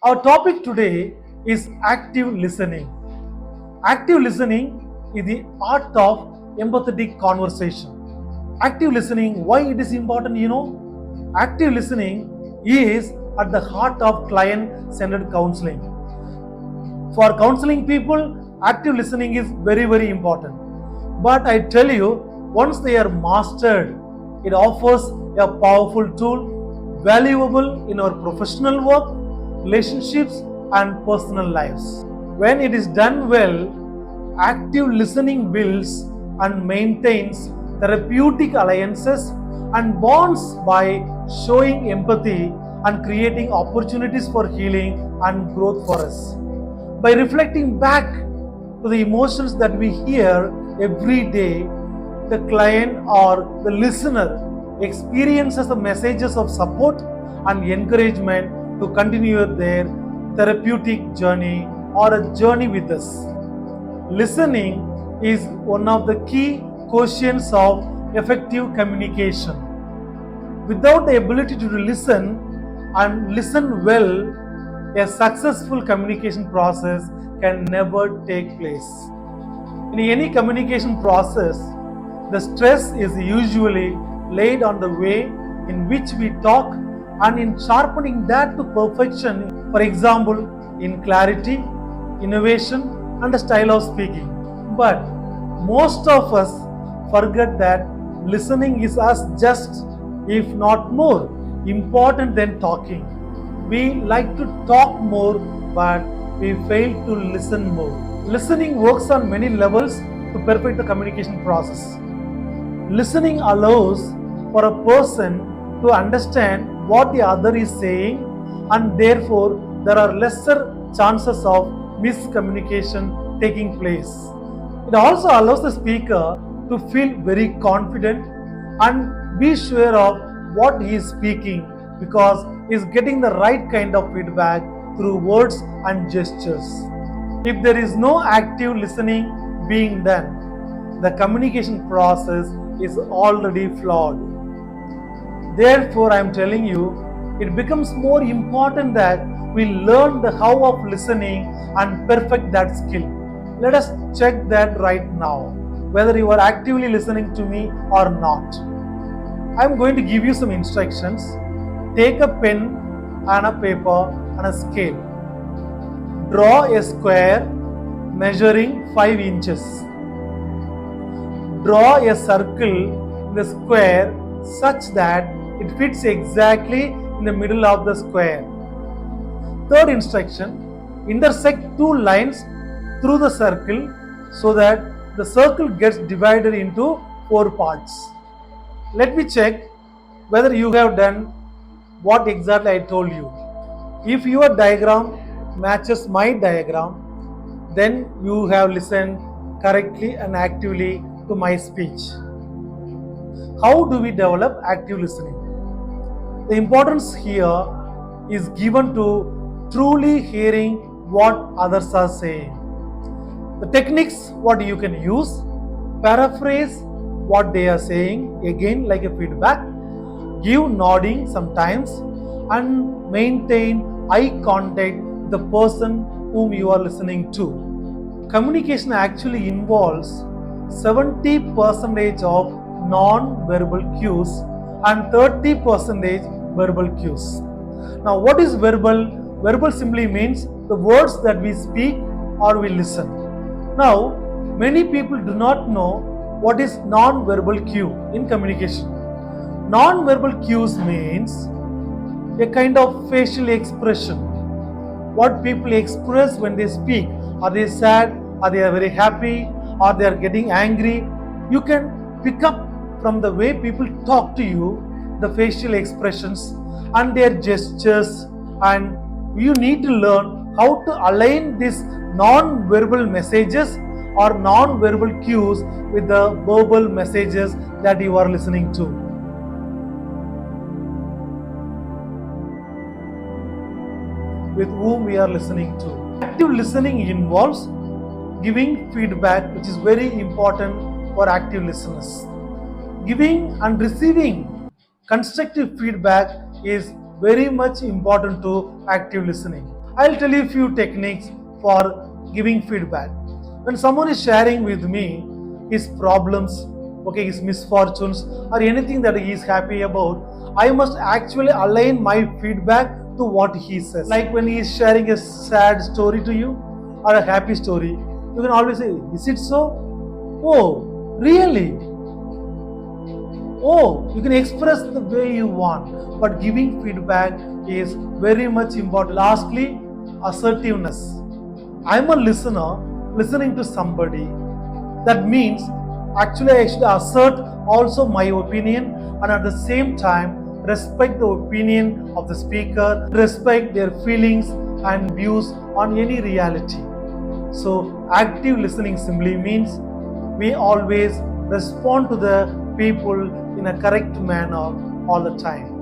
Our topic today is active listening. Active listening is the art of empathetic conversation. Active listening, why it is important, Active listening is at the heart of client centered counseling. For counseling people, active listening is very, very important. But I tell you, once they are mastered, it offers a powerful tool, valuable in our professional work, relationships, and personal lives. When it is done well, active listening builds and maintains therapeutic alliances and bonds by showing empathy and creating opportunities for healing and growth for us. By reflecting back to the emotions that we hear every day, the client or the listener experiences the messages of support and encouragement to continue their therapeutic journey or a journey with us. Listening is one of the key quotients of effective communication. Without the ability to listen and listen well, a successful communication process can never take place. In any communication process, the stress is usually laid on the way in which we talk and in sharpening that to perfection, for example, in clarity, innovation, and the style of speaking. But most of us forget that listening is as just, if not more, important than talking. We like to talk more, but we fail to listen more. Listening works on many levels to perfect the communication process. Listening allows for a person to understand what the other is saying, and therefore there are lesser chances of miscommunication taking place. It also allows the speaker to feel very confident and be sure of what he is speaking because he is getting the right kind of feedback through words and gestures. If there is no active listening being done, the communication process is already flawed. Therefore, I am telling you, it becomes more important that we learn the how of listening and perfect that skill. Let us check that right now, whether you are actively listening to me or not. I am going to give you some instructions. Take a pen and a paper and a scale. Draw a square measuring 5 inches. Draw a circle in the square such that it fits exactly in the middle of the square. Third instruction, intersect 2 lines through the circle so that the circle gets divided into 4 parts. Let me check whether you have done what exactly I told you. If your diagram matches my diagram, then you have listened correctly and actively to my speech. How do we develop active listening? The importance here is given to truly hearing what others are saying. The techniques what you can use, paraphrase what they are saying, again like a feedback, give nodding sometimes, and maintain eye contact with the person whom you are listening to. Communication actually involves 70% of non-verbal cues and 30% verbal cues. Now, what is verbal? Verbal simply means the words that we speak or we listen. Now, many people do not know what is non-verbal cue in communication. Non-verbal cues means a kind of facial expression. What people express when they speak. Are they sad? Are they very happy? Are they getting angry? You can pick up from the way people talk to you, the facial expressions and their gestures, and you need to learn how to align these non-verbal messages or non-verbal cues with the verbal messages that you are listening to. With whom we are listening to. Active listening involves giving feedback, which is very important for active listeners. Giving and receiving constructive feedback is very much important to active listening. I'll tell you a few techniques for giving feedback. When someone is sharing with me his problems, okay, his misfortunes, or anything that he is happy about, I must actually align my feedback to what he says. Like when he is sharing a sad story to you or a happy story, you can always say, "Is it so? Oh, really? Oh," you can express the way you want, but giving feedback is very much important. Lastly, assertiveness. I'm a listener listening to somebody. That means actually I should assert also my opinion and at the same time respect the opinion of the speaker, respect their feelings and views on any reality. So active listening simply means we always respond to the people in a correct manner all the time.